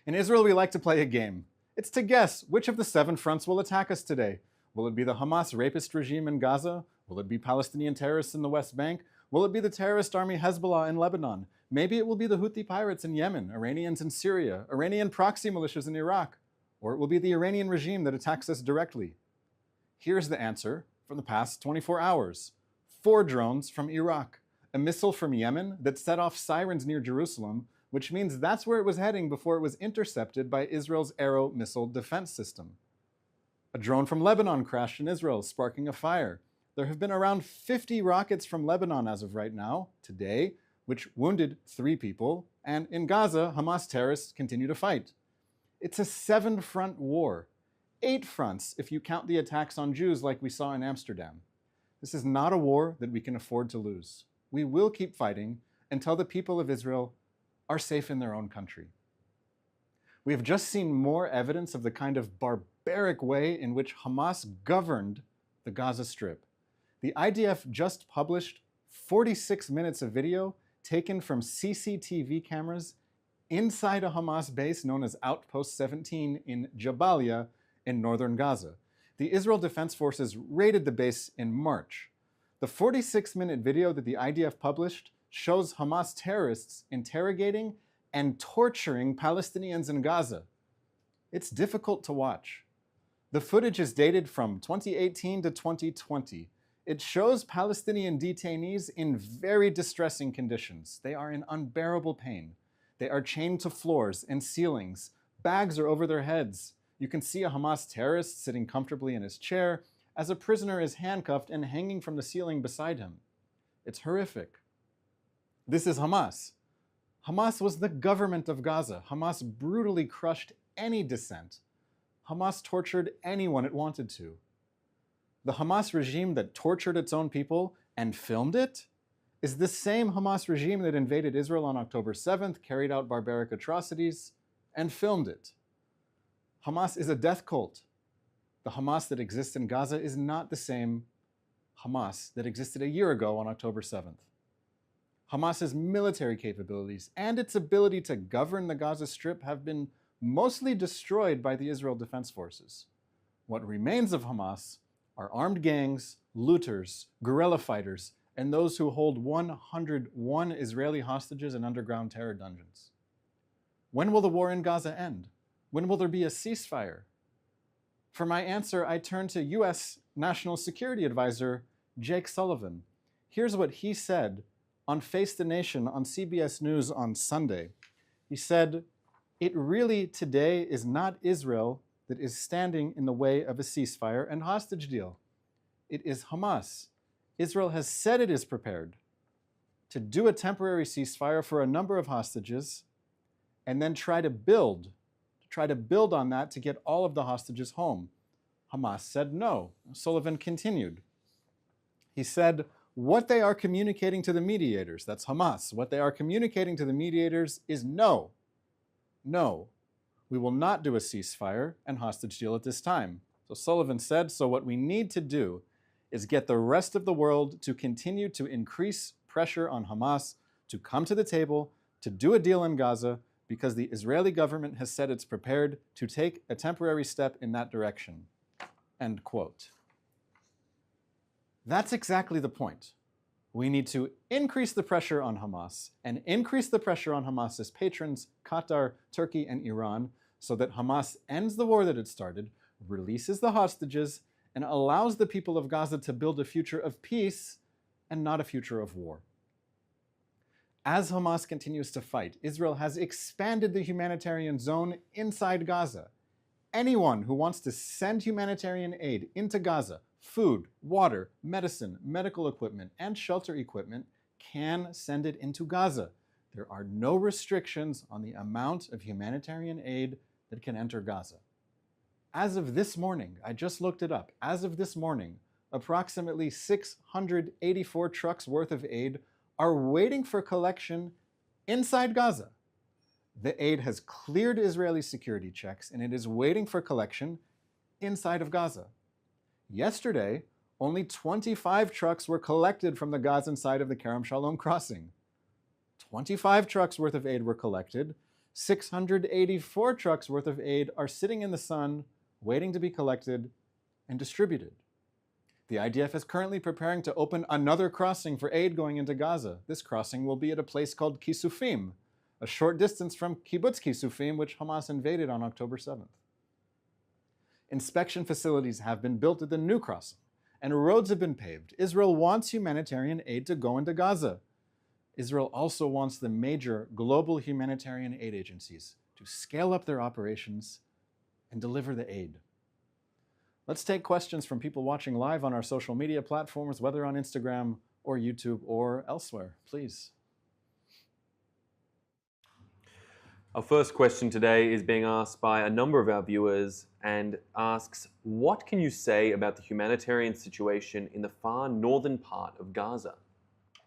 In Israel, we like to play a game. It's to guess which of the 7 fronts will attack us today. Will it be the Hamas rapist regime in Gaza? Will it be Palestinian terrorists in the West Bank? Will it be the terrorist army Hezbollah in Lebanon? Maybe it will be the Houthi pirates in Yemen, Iranians in Syria, Iranian proxy militias in Iraq, or it will be the Iranian regime that attacks us directly. Here's the answer from the past 24 hours. 4 drones from Iraq, a missile from Yemen that set off sirens near Jerusalem, which means that's where it was heading before it was intercepted by Israel's Arrow missile defense system. A drone from Lebanon crashed in Israel, sparking a fire. There have been around 50 rockets from Lebanon as of right now, today, which wounded 3 people, and in Gaza, Hamas terrorists continue to fight. It's a 7-front war. 8 fronts if you count the attacks on Jews like we saw in Amsterdam. This is not a war that we can afford to lose. We will keep fighting until the people of Israel are safe in their own country. We have just seen more evidence of the kind of barbaric way in which Hamas governed the Gaza Strip. The IDF just published 46 minutes of video taken from CCTV cameras inside a Hamas base known as Outpost 17 in Jabalia in northern Gaza. The Israel Defense Forces raided the base in March. The 46-minute video that the IDF published shows Hamas terrorists interrogating and torturing Palestinians in Gaza. It's difficult to watch. The footage is dated from 2018 to 2020. It shows Palestinian detainees in very distressing conditions. They are in unbearable pain. They are chained to floors and ceilings. Bags are over their heads. You can see a Hamas terrorist sitting comfortably in his chair as a prisoner is handcuffed and hanging from the ceiling beside him. It's horrific. This is Hamas. Hamas was the government of Gaza. Hamas brutally crushed any dissent. Hamas tortured anyone it wanted to. The Hamas regime that tortured its own people and filmed it is the same Hamas regime that invaded Israel on October 7th, carried out barbaric atrocities, and filmed it. Hamas is a death cult. The Hamas that exists in Gaza is not the same Hamas that existed a year ago on October 7th. Hamas's military capabilities and its ability to govern the Gaza Strip have been mostly destroyed by the Israel Defense Forces. What remains of Hamas are armed gangs, looters, guerrilla fighters, and those who hold 101 Israeli hostages in underground terror dungeons. When will the war in Gaza end? When will there be a ceasefire? For my answer, I turn to U.S. National Security Advisor Jake Sullivan. Here's what he said on Face the Nation on CBS News on Sunday. He said, "It really today is not Israel that is standing in the way of a ceasefire and hostage deal. It is Hamas. Israel has said it is prepared to do a temporary ceasefire for a number of hostages and then try to build on that to get all of the hostages home. Hamas said no." Sullivan continued. He said, "What they are communicating to the mediators," that's Hamas, "what they are communicating to the mediators is no. No, we will not do a ceasefire and hostage deal at this time." So Sullivan said, so what we need to do is get the rest of the world to continue to increase pressure on Hamas to come to the table, to do a deal in Gaza, because the Israeli government has said it's prepared to take a temporary step in that direction. End quote. That's exactly the point. We need to increase the pressure on Hamas and increase the pressure on Hamas's patrons, Qatar, Turkey, and Iran, so that Hamas ends the war that it started, releases the hostages, and allows the people of Gaza to build a future of peace and not a future of war. As Hamas continues to fight, Israel has expanded the humanitarian zone inside Gaza. Anyone who wants to send humanitarian aid into Gaza, food, water, medicine, medical equipment, and shelter equipment, can send it into Gaza. There are no restrictions on the amount of humanitarian aid that can enter Gaza. As of this morning, I just looked it up, as of this morning, approximately 684 trucks worth of aid are waiting for collection inside Gaza. The aid has cleared Israeli security checks and it is waiting for collection inside of Gaza. Yesterday, only 25 trucks were collected from the Gazan side of the Kerem Shalom crossing. 25 trucks worth of aid were collected. 684 trucks worth of aid are sitting in the sun, waiting to be collected and distributed. The IDF is currently preparing to open another crossing for aid going into Gaza. This crossing will be at a place called Kisufim, a short distance from Kibbutz Kisufim, which Hamas invaded on October 7th. Inspection facilities have been built at the new crossing, and roads have been paved. Israel wants humanitarian aid to go into Gaza. Israel also wants the major global humanitarian aid agencies to scale up their operations and deliver the aid. Let's take questions from people watching live on our social media platforms, whether on Instagram or YouTube or elsewhere, please. Our first question today is being asked by a number of our viewers and asks, what can you say about the humanitarian situation in the far northern part of Gaza?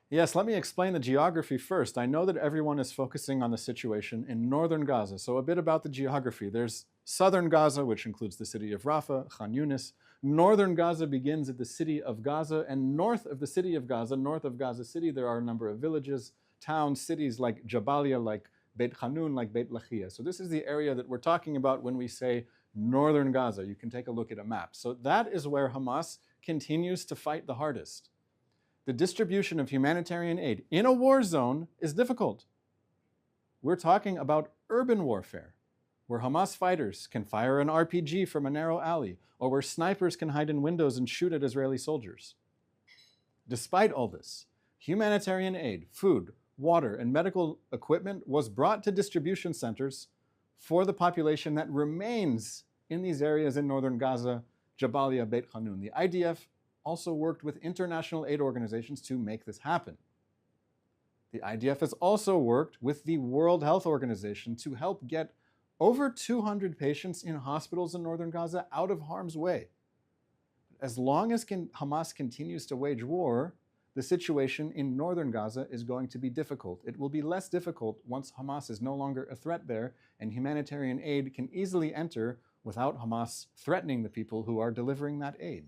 Yes, let me explain the geography first. I know that everyone is focusing on the situation in northern Gaza, so a bit about the geography. There's southern Gaza, which includes the city of Rafah, Khan Yunis. Northern Gaza begins at the city of Gaza, and north of the city of Gaza, north of Gaza City, there are a number of villages, towns, cities like Jabalia, like Beit Hanun, like Beit Lahia. So this is the area that we're talking about when we say northern Gaza. You can take a look at a map. So that is where Hamas continues to fight the hardest. The distribution of humanitarian aid in a war zone is difficult. We're talking about urban warfare, where Hamas fighters can fire an RPG from a narrow alley, or where snipers can hide in windows and shoot at Israeli soldiers. Despite all this, humanitarian aid, food, water, and medical equipment was brought to distribution centers for the population that remains in these areas in northern Gaza, Jabalia, Beit Hanun. The IDF also worked with international aid organizations to make this happen. The IDF has also worked with the World Health Organization to help get over 200 patients in hospitals in northern Gaza out of harm's way. As long as Hamas continues to wage war, the situation in northern Gaza is going to be difficult. It will be less difficult once Hamas is no longer a threat there, and humanitarian aid can easily enter without Hamas threatening the people who are delivering that aid.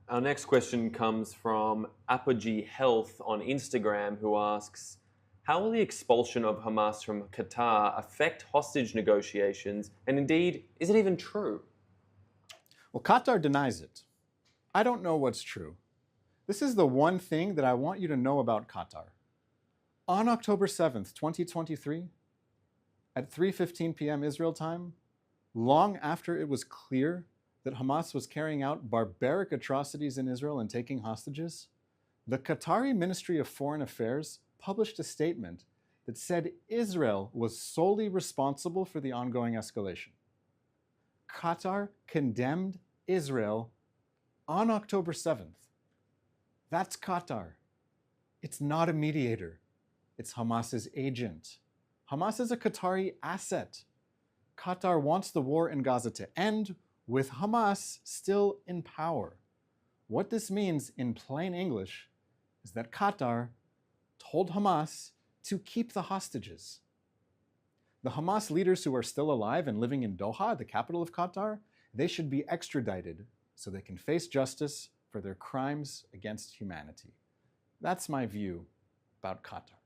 Our next question comes from Apogee Health on Instagram, who asks, how will the expulsion of Hamas from Qatar affect hostage negotiations? And indeed, is it even true? Well, Qatar denies it. I don't know what's true. This is the one thing that I want you to know about Qatar. On October 7th, 2023, at 3:15 p.m. Israel time, long after it was clear that Hamas was carrying out barbaric atrocities in Israel and taking hostages, the Qatari Ministry of Foreign Affairs published a statement that said Israel was solely responsible for the ongoing escalation. Qatar condemned Israel on October 7th. That's Qatar. It's not a mediator. It's Hamas's agent. Hamas is a Qatari asset. Qatar wants the war in Gaza to end with Hamas still in power. What this means in plain English is that Qatar told Hamas to keep the hostages. The Hamas leaders who are still alive and living in Doha, the capital of Qatar, they should be extradited so they can face justice for their crimes against humanity. That's my view about Qatar.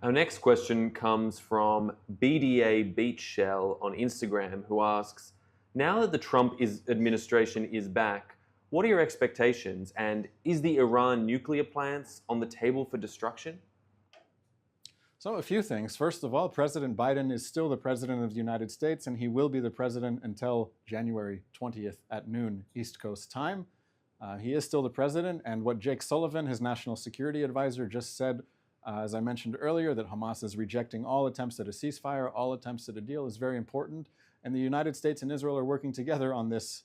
Our next question comes from BDA Beach Shell on Instagram, who asks, now that the Trump administration is back, what are your expectations, and is the Iran nuclear plants on the table for destruction? So a few things. First of all, President Biden is still the president of the United States, and he will be the president until January 20th at noon East Coast time. He is still the president, and what Jake Sullivan, his national security advisor, just said, as I mentioned earlier, that Hamas is rejecting all attempts at a ceasefire, all attempts at a deal, is very important, and the United States and Israel are working together on this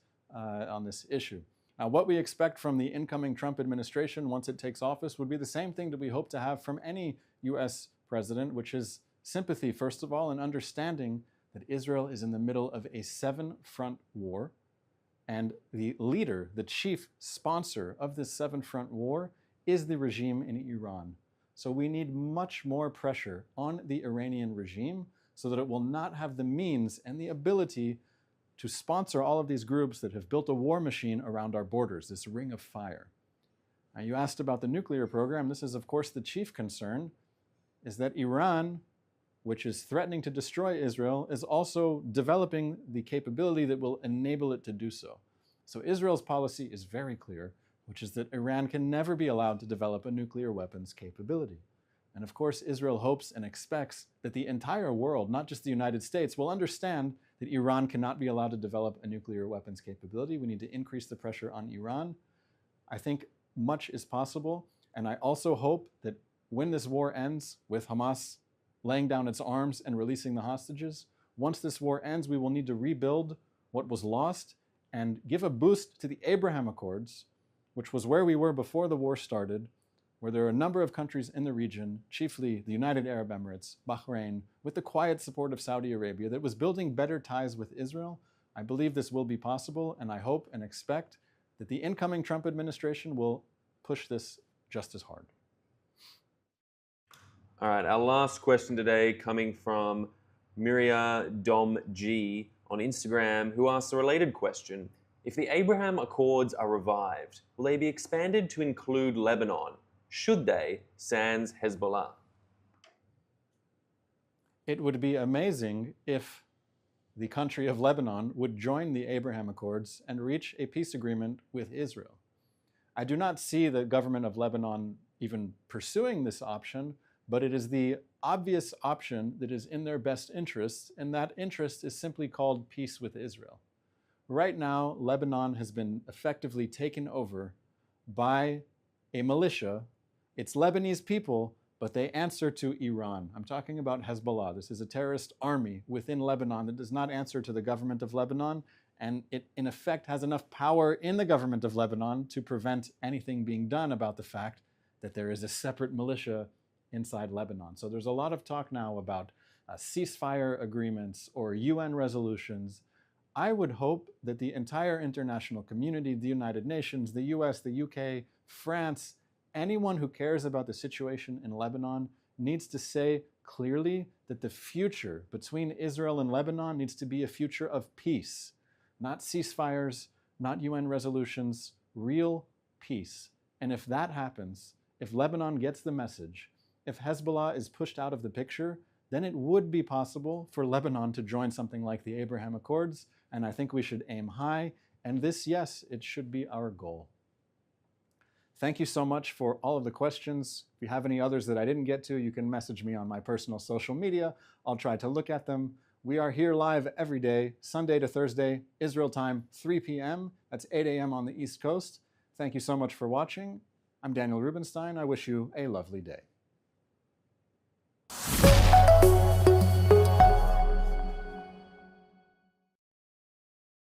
issue. Now, what we expect from the incoming Trump administration once it takes office would be the same thing that we hope to have from any U.S. president, which is sympathy, first of all, and understanding that Israel is in the middle of a 7-front war, and the leader, the chief sponsor of this 7-front war is the regime in Iran. So we need much more pressure on the Iranian regime so that it will not have the means and the ability to sponsor all of these groups that have built a war machine around our borders, this ring of fire. Now, you asked about the nuclear program. This is, of course, the chief concern, is that Iran, which is threatening to destroy Israel, is also developing the capability that will enable it to do so. So Israel's policy is very clear, which is that Iran can never be allowed to develop a nuclear weapons capability. And of course, Israel hopes and expects that the entire world, not just the United States, will understand that Iran cannot be allowed to develop a nuclear weapons capability. We need to increase the pressure on Iran. I think much is possible, and I also hope that when this war ends with Hamas laying down its arms and releasing the hostages, once this war ends, we will need to rebuild what was lost and give a boost to the Abraham Accords, which was where we were before the war started, where there are a number of countries in the region, chiefly the United Arab Emirates, Bahrain, with the quiet support of Saudi Arabia, that was building better ties with Israel. I believe this will be possible, and I hope and expect that the incoming Trump administration will push this just as hard. All right, our last question today coming from Miria Dom G on Instagram, who asks a related question. If the Abraham Accords are revived, will they be expanded to include Lebanon? Should they, sans Hezbollah? It would be amazing if the country of Lebanon would join the Abraham Accords and reach a peace agreement with Israel. I do not see the government of Lebanon even pursuing this option, but it is the obvious option that is in their best interests, and that interest is simply called peace with Israel. Right now, Lebanon has been effectively taken over by a militia. It's Lebanese people, but they answer to Iran. I'm talking about Hezbollah. This is a terrorist army within Lebanon that does not answer to the government of Lebanon, and it, in effect, has enough power in the government of Lebanon to prevent anything being done about the fact that there is a separate militia inside Lebanon. So there's a lot of talk now about ceasefire agreements or UN resolutions. I would hope that the entire international community, the United Nations, the US, the UK, France, anyone who cares about the situation in Lebanon needs to say clearly that the future between Israel and Lebanon needs to be a future of peace, not ceasefires, not UN resolutions, real peace. And if that happens, if Lebanon gets the message, if Hezbollah is pushed out of the picture, then it would be possible for Lebanon to join something like the Abraham Accords, and I think we should aim high, and this, yes, it should be our goal. Thank you so much for all of the questions. If you have any others that I didn't get to, you can message me on my personal social media. I'll try to look at them. We are here live every day, Sunday to Thursday, Israel time, 3 p.m. That's 8 a.m. on the East Coast. Thank you so much for watching. I'm Daniel Rubenstein. I wish you a lovely day.